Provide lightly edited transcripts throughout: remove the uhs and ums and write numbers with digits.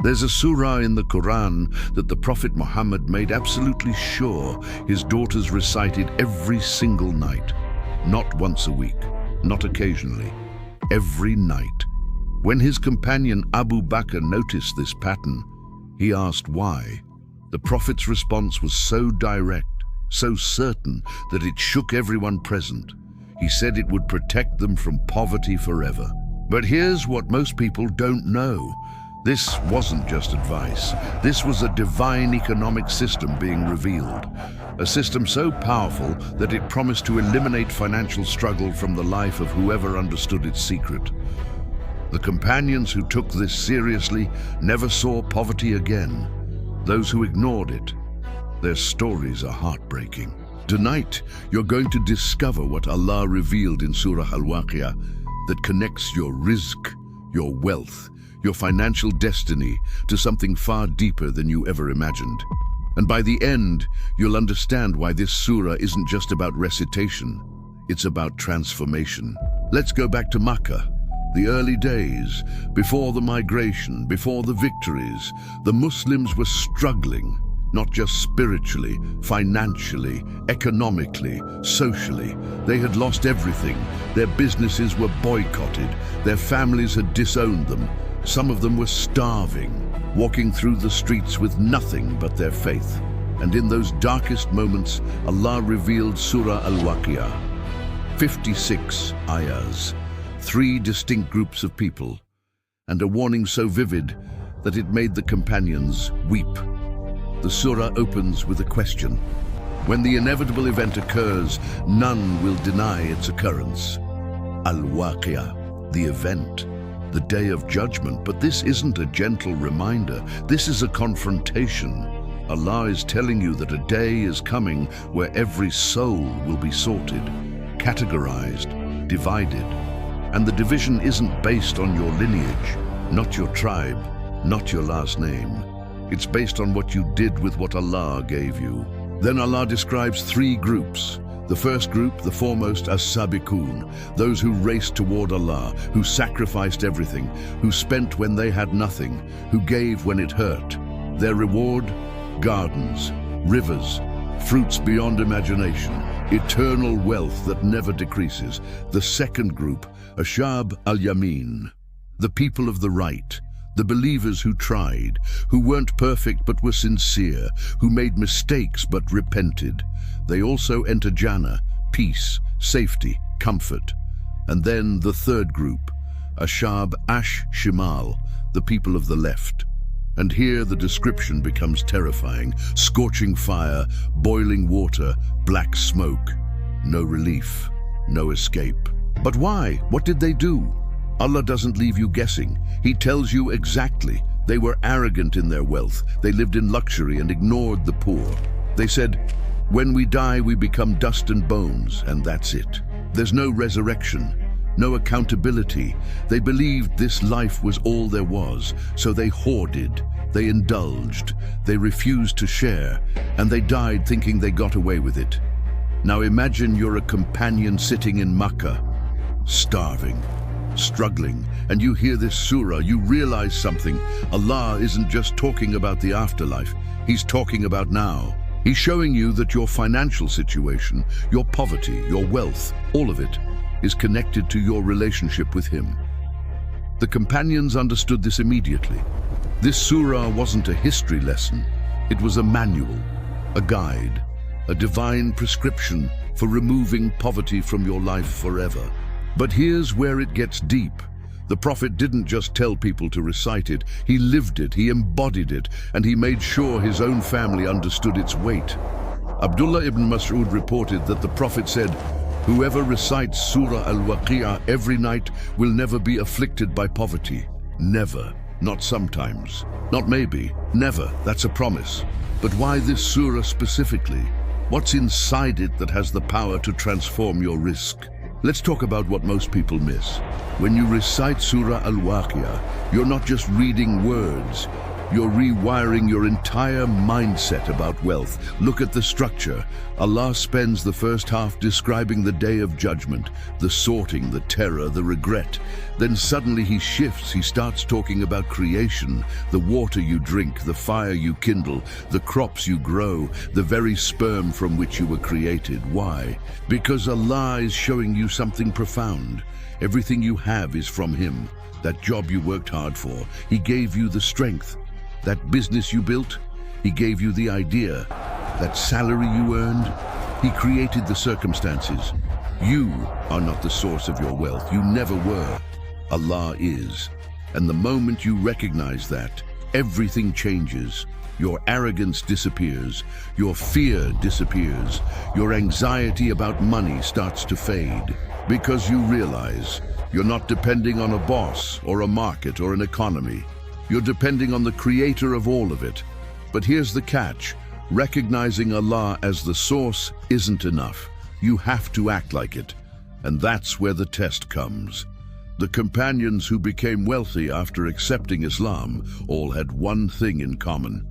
There's a surah in the Quran that the Prophet Muhammad made absolutely sure his daughters recited every single night. Not once a week, not occasionally, every night. When his companion Abu Bakr noticed this pattern, he asked why. The Prophet's response was so direct, so certain that it shook everyone present. He said it would protect them from poverty forever. But here's what most people don't know. This wasn't just advice. This was a divine economic system being revealed. A system so powerful that it promised to eliminate financial struggle from the life of whoever understood its secret. The companions who took this seriously never saw poverty again. Those who ignored it, their stories are heartbreaking. Tonight, you're going to discover what Allah revealed in Surah Al-Waqi'ah that connects your rizq, your wealth, your financial destiny to something far deeper than you ever imagined. And by the end, you'll understand why this surah isn't just about recitation, it's about transformation. Let's go back to Makkah. The early days, before the migration, before the victories, the Muslims were struggling, not just spiritually, financially, economically, socially. They had lost everything. Their businesses were boycotted. Their families had disowned them. Some of them were starving, walking through the streets with nothing but their faith. And in those darkest moments, Allah revealed Surah Al-Waqi'ah. 56 ayahs, 3 distinct groups of people, and a warning so vivid that it made the companions weep. The surah opens with a question. When the inevitable event occurs, none will deny its occurrence. Al-Waqi'ah, the event, the day of judgment. But this isn't a gentle reminder. This is a confrontation. Allah is telling you that a day is coming where every soul will be sorted, categorized, divided. And the division isn't based on your lineage, not your tribe, not your last name. It's based on what you did with what Allah gave you. Then Allah describes 3 groups. The first group, the foremost, as-sabiqun, those who raced toward Allah, who sacrificed everything, who spent when they had nothing, who gave when it hurt. Their reward? Gardens, rivers, fruits beyond imagination, eternal wealth that never decreases. The second group, ashab al-yamin, the people of the right, the believers who tried, who weren't perfect but were sincere, who made mistakes but repented. They also enter Jannah, peace, safety, comfort. And then the third group, ashab ash-shimal, the people of the left. And here the description becomes terrifying. Scorching fire, boiling water, black smoke. No relief, no escape. But why? What did they do? Allah doesn't leave you guessing. He tells you exactly. They were arrogant in their wealth. They lived in luxury and ignored the poor. They said, when we die, we become dust and bones, and that's it. There's no resurrection, no accountability. They believed this life was all there was, so they hoarded, they indulged, they refused to share, and they died thinking they got away with it. Now imagine you're a companion sitting in Makkah, starving, struggling, and you hear this surah. You realize something. Allah isn't just talking about the afterlife, He's talking about now. He's showing you that your financial situation, your poverty, your wealth, all of it is connected to your relationship with Him. The companions understood this immediately. This surah wasn't a history lesson. It was a manual, a guide, a divine prescription for removing poverty from your life forever. But here's where it gets deep. The Prophet didn't just tell people to recite it. He lived it, he embodied it, and he made sure his own family understood its weight. Abdullah ibn Mas'ud reported that the Prophet said, "Whoever recites Surah Al-Waqi'ah every night will never be afflicted by poverty." Never. Not sometimes. Not maybe. Never. That's a promise. But why this surah specifically? What's inside it that has the power to transform your rizq? Let's talk about what most people miss. When you recite Surah Al-Waqi'ah, you're not just reading words, You're rewiring your entire mindset about wealth. Look at the structure. Allah spends the first half describing the day of judgment, the sorting, the terror, the regret. Then suddenly he shifts. He starts talking about creation, the water you drink, the fire you kindle, the crops you grow, the very sperm from which you were created. Why? Because Allah is showing you something profound. Everything you have is from Him. That job you worked hard for, He gave you the strength. That business you built, He gave you the idea. That salary you earned, He created the circumstances. You are not the source of your wealth. You never were. Allah is. And the moment you recognize that, everything changes. Your arrogance disappears. Your fear disappears. Your anxiety about money starts to fade. Because you realize you're not depending on a boss or a market or an economy. You're depending on the creator of all of it. But here's the catch. Recognizing Allah as the source isn't enough. You have to act like it. And that's where the test comes. The companions who became wealthy after accepting Islam all had one thing in common.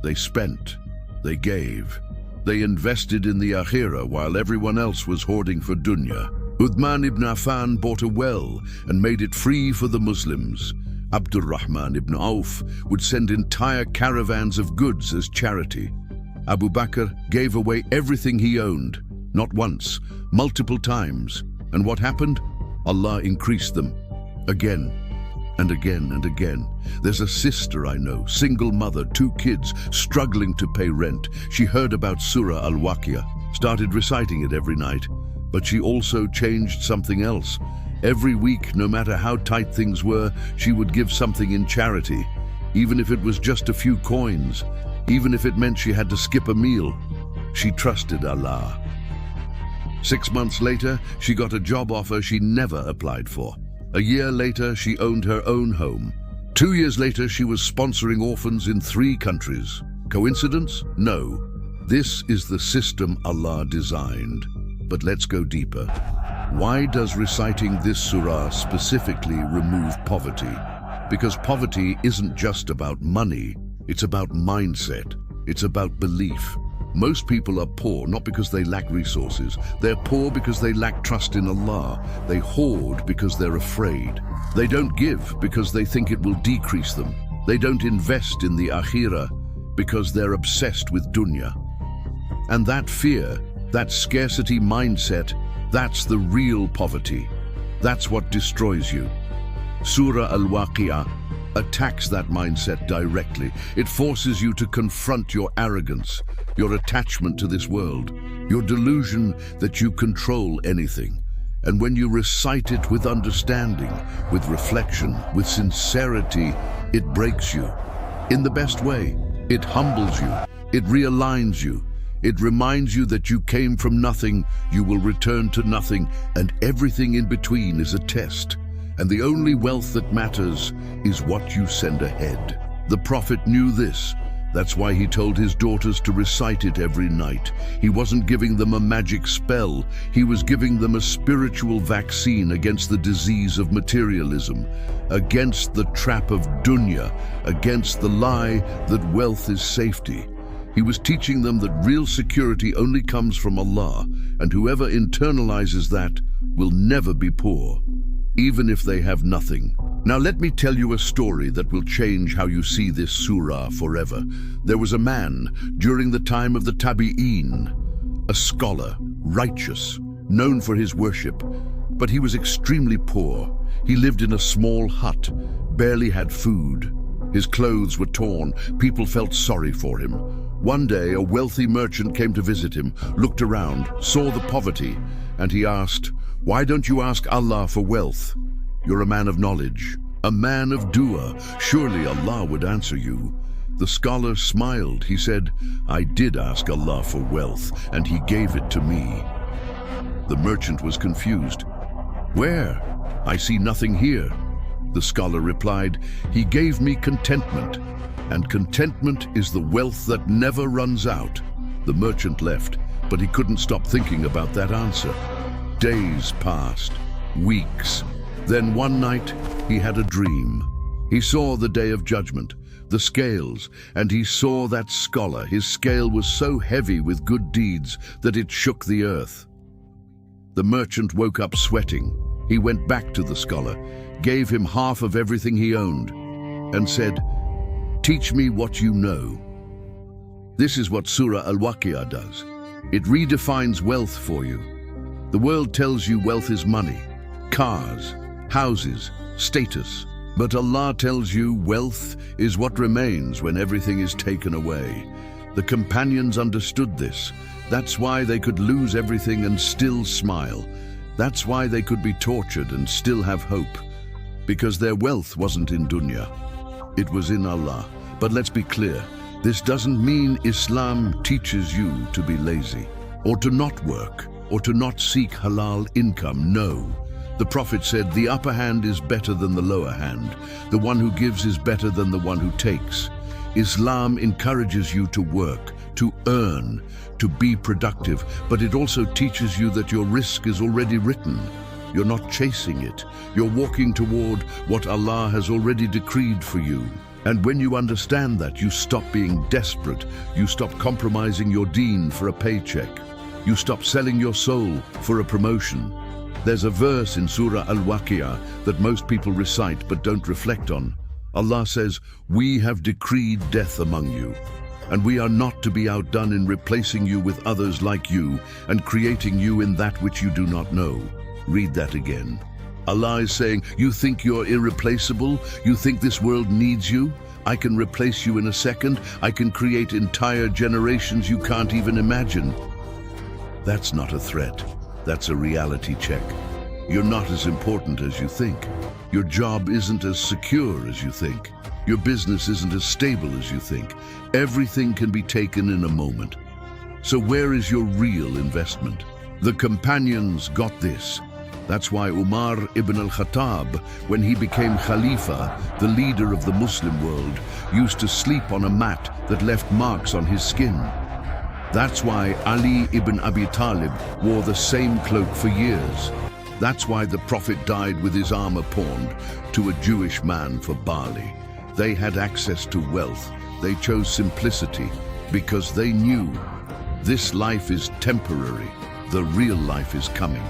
They spent. They gave. They invested in the akhirah while everyone else was hoarding for dunya. Uthman ibn Affan bought a well and made it free for the Muslims. Abdurrahman ibn Auf would send entire caravans of goods as charity. Abu Bakr gave away everything he owned, not once, multiple times. And what happened? Allah increased them, again and again and again. There's a sister I know, single mother, 2 kids, struggling to pay rent. She heard about Surah Al-Waqi'ah, started reciting it every night. But she also changed something else. Every week, no matter how tight things were, she would give something in charity, even if it was just a few coins, even if it meant she had to skip a meal. She trusted Allah. 6 months later, she got a job offer she never applied for. A year later, she owned her own home. 2 years later, she was sponsoring orphans in 3 countries. Coincidence? No. This is the system Allah designed. But let's go deeper. Why does reciting this surah specifically remove poverty? Because poverty isn't just about money. It's about mindset. It's about belief. Most people are poor not because they lack resources. They're poor because they lack trust in Allah. They hoard because they're afraid. They don't give because they think it will decrease them. They don't invest in the akhirah because they're obsessed with dunya. And that fear, that scarcity mindset, that's the real poverty. That's what destroys you. Surah Al-Waqi'ah attacks that mindset directly. It forces you to confront your arrogance, your attachment to this world, your delusion that you control anything. And when you recite it with understanding, with reflection, with sincerity, it breaks you. In the best way, it humbles you, it realigns you. It reminds you that you came from nothing, you will return to nothing, and everything in between is a test. And the only wealth that matters is what you send ahead. The Prophet knew this. That's why he told his daughters to recite it every night. He wasn't giving them a magic spell. He was giving them a spiritual vaccine against the disease of materialism, against the trap of dunya, against the lie that wealth is safety. He was teaching them that real security only comes from Allah, and whoever internalizes that will never be poor, even if they have nothing. Now let me tell you a story that will change how you see this surah forever. There was a man during the time of the Tabi'een, a scholar, righteous, known for his worship, but he was extremely poor. He lived in a small hut, barely had food. His clothes were torn. People felt sorry for him. One day, a wealthy merchant came to visit him, looked around, saw the poverty, and he asked, "Why don't you ask Allah for wealth? You're a man of knowledge, a man of dua. Surely Allah would answer you." The scholar smiled. He said, "I did ask Allah for wealth, and He gave it to me." The merchant was confused. "Where? I see nothing here." The scholar replied, "He gave me contentment, and contentment is the wealth that never runs out." The merchant left, but he couldn't stop thinking about that answer. Days passed, weeks. Then one night, he had a dream. He saw the day of judgment. the scales, and he saw that scholar. His scale was so heavy with good deeds that it shook the earth. The merchant woke up sweating. He went back to the scholar, gave him half of everything he owned, and said, "Teach me what you know." This is what Surah Al-Waqi'ah does. It redefines wealth for you. The world tells you wealth is money, cars, houses, status. But Allah tells you wealth is what remains when everything is taken away. The companions understood this. That's why they could lose everything and still smile. That's why they could be tortured and still have hope. Because their wealth wasn't in dunya. It was in Allah. But let's be clear. This doesn't mean Islam teaches you to be lazy, or to not work, or to not seek halal income. No. The Prophet said, the upper hand is better than the lower hand. The one who gives is better than the one who takes. Islam encourages you to work, to earn, to be productive, but it also teaches you that your risk is already written. You're not chasing it. You're walking toward what Allah has already decreed for you. And when you understand that, you stop being desperate. You stop compromising your deen for a paycheck. You stop selling your soul for a promotion. There's a verse in Surah Al-Waqi'ah that most people recite but don't reflect on. Allah says, "We have decreed death among you, and we are not to be outdone in replacing you with others like you and creating you in that which you do not know." Read that again. Allah is saying, you think you're irreplaceable? You think this world needs you? I can replace you in a second. I can create entire generations you can't even imagine. That's not a threat. That's a reality check. You're not as important as you think. Your job isn't as secure as you think. Your business isn't as stable as you think. Everything can be taken in a moment. So where is your real investment? The companions got this. That's why Umar ibn al-Khattab, when he became Khalifa, the leader of the Muslim world, used to sleep on a mat that left marks on his skin. That's why Ali ibn Abi Talib wore the same cloak for years. That's why the Prophet died with his armor pawned to a Jewish man for barley. They had access to wealth. They chose simplicity because they knew this life is temporary. The real life is coming.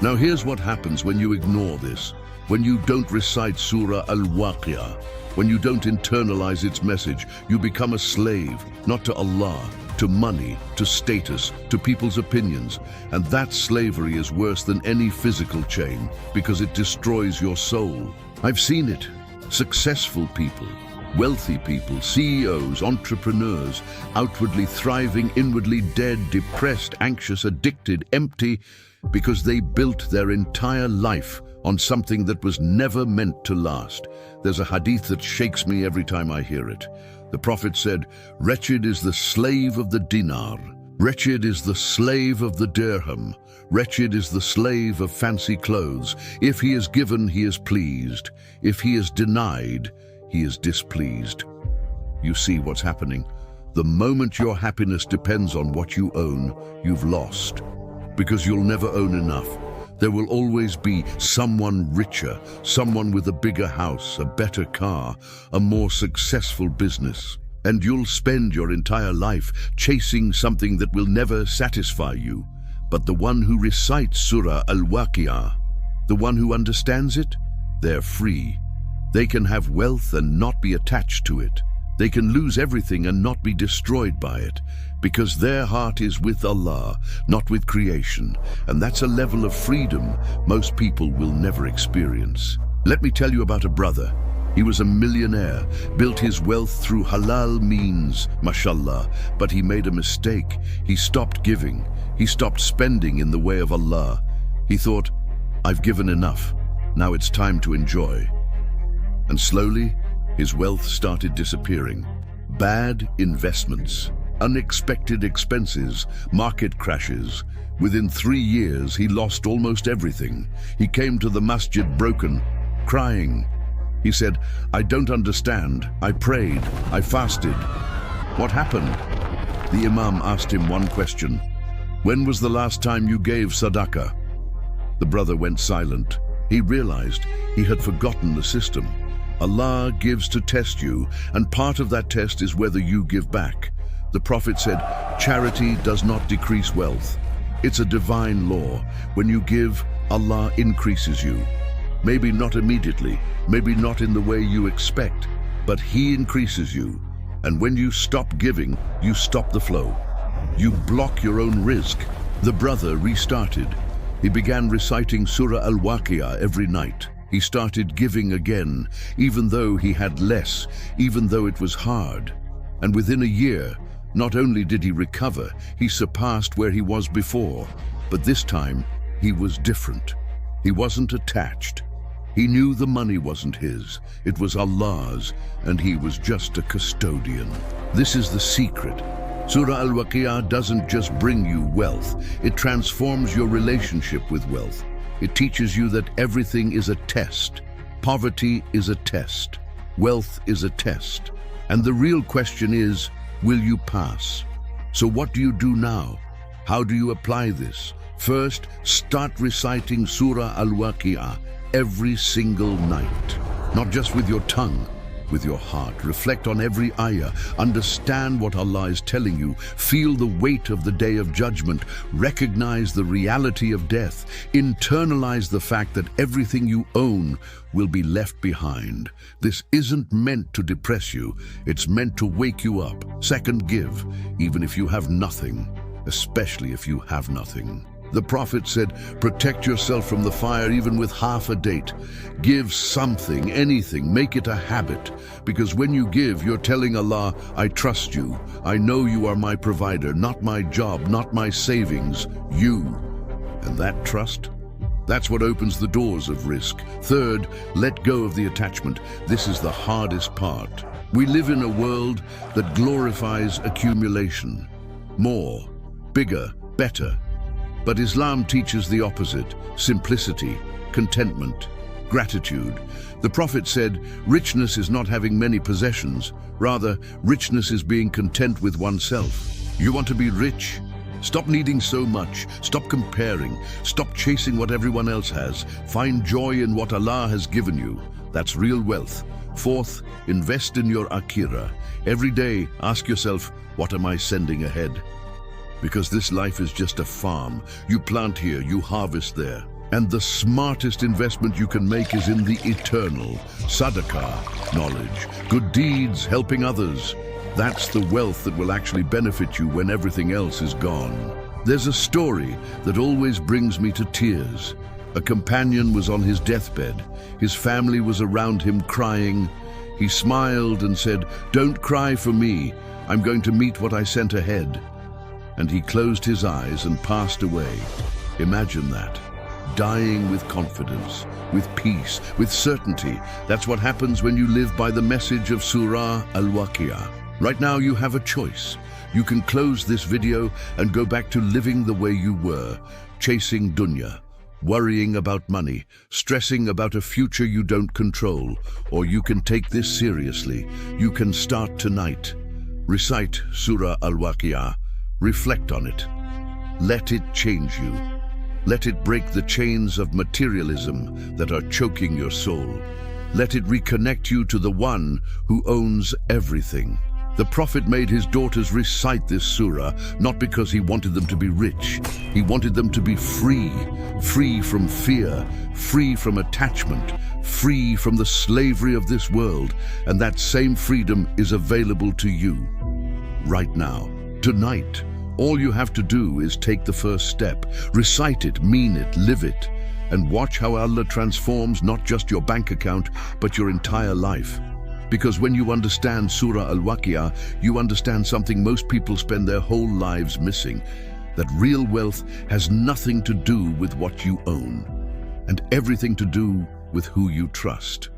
Now here's what happens when you ignore this. When you don't recite Surah Al-Waqi'ah, when you don't internalize its message, you become a slave, not to Allah, to money, to status, to people's opinions. And that slavery is worse than any physical chain because it destroys your soul. I've seen it. Successful people, wealthy people, CEOs, entrepreneurs, outwardly thriving, inwardly dead, depressed, anxious, addicted, empty, because they built their entire life on something that was never meant to last. There's a hadith that shakes me every time I hear it. The Prophet said, "Wretched is the slave of the dinar. Wretched is the slave of the dirham. Wretched is the slave of fancy clothes. If he is given, he is pleased. If he is denied, he is displeased." You see what's happening? The moment your happiness depends on what you own, you've lost. Because you'll never own enough. There will always be someone richer, someone with a bigger house, a better car, a more successful business. And you'll spend your entire life chasing something that will never satisfy you. But the one who recites Surah Al-Waqi'ah, the one who understands it, they're free. They can have wealth and not be attached to it. They can lose everything and not be destroyed by it, because their heart is with Allah, not with creation. And that's a level of freedom most people will never experience. Let me tell you about a brother. He was a millionaire, built his wealth through halal means, mashallah, but he made a mistake. He stopped giving. He stopped spending in the way of Allah. He thought, I've given enough. Now it's time to enjoy. And slowly, his wealth started disappearing. Bad investments, unexpected expenses, market crashes. Within 3 years, he lost almost everything. He came to the masjid broken, crying. He said, I don't understand. I prayed. I fasted. What happened? The Imam asked him one question. When was the last time you gave sadaqah? The brother went silent. He realized he had forgotten the system. Allah gives to test you, and part of that test is whether you give back. The Prophet said, charity does not decrease wealth. It's a divine law. When you give, Allah increases you. Maybe not immediately, maybe not in the way you expect, but He increases you. And when you stop giving, you stop the flow. You block your own rizq. The brother restarted. He began reciting Surah Al-Waqi'ah every night. He started giving again, even though he had less, even though it was hard. And within a year, not only did he recover, he surpassed where he was before. But this time, he was different. He wasn't attached. He knew the money wasn't his, it was Allah's, and he was just a custodian. This is the secret. Surah Al-Waqi'ah doesn't just bring you wealth, it transforms your relationship with wealth. It teaches you that everything is a test. Poverty is a test. Wealth is a test. And the real question is, will you pass? So what do you do now? How do you apply this? First, start reciting Surah Al-Waqi'ah every single night. Not just with your tongue, with your heart. Reflect on every ayah. Understand what Allah is telling you. Feel the weight of the day of judgment. Recognize the reality of death. Internalize the fact that everything you own will be left behind. This isn't meant to depress you. It's meant to wake you up. Second, give, even if you have nothing, especially if you have nothing. The Prophet said, protect yourself from the fire even with half a date. Give something, anything, make it a habit. Because when you give, you're telling Allah, I trust you. I know you are my provider, not my job, not my savings, you. And that trust, that's what opens the doors of risk. Third, let go of the attachment. This is the hardest part. We live in a world that glorifies accumulation. More, bigger, better. But Islam teaches the opposite: simplicity, contentment, gratitude. The Prophet said, richness is not having many possessions. Rather, richness is being content with oneself. You want to be rich? Stop needing so much. Stop comparing. Stop chasing what everyone else has. Find joy in what Allah has given you. That's real wealth. Fourth, invest in your akhirah. Every day, ask yourself, what am I sending ahead? Because this life is just a farm. You plant here, you harvest there. And the smartest investment you can make is in the eternal. Sadaqah, knowledge, good deeds, helping others. That's the wealth that will actually benefit you when everything else is gone. There's a story that always brings me to tears. A companion was on his deathbed. His family was around him crying. He smiled and said, "Don't cry for me. I'm going to meet what I sent ahead." And he closed his eyes and passed away. Imagine that. Dying with confidence, with peace, with certainty. That's what happens when you live by the message of Surah Al-Waqi'ah. Right now you have a choice. You can close this video and go back to living the way you were, chasing dunya, worrying about money, stressing about a future you don't control. Or you can take this seriously. You can start tonight. Recite Surah Al-Waqi'ah. Reflect on it. Let it change you. Let it break the chains of materialism that are choking your soul. Let it reconnect you to the one who owns everything. The Prophet made his daughters recite this surah, not because he wanted them to be rich. He wanted them to be free, free from fear, free from attachment, free from the slavery of this world. And that same freedom is available to you right now. Tonight, all you have to do is take the first step. Recite it, mean it, live it, and watch how Allah transforms not just your bank account, but your entire life. Because when you understand Surah Al-Waqi'ah, you understand something most people spend their whole lives missing, that real wealth has nothing to do with what you own, and everything to do with who you trust.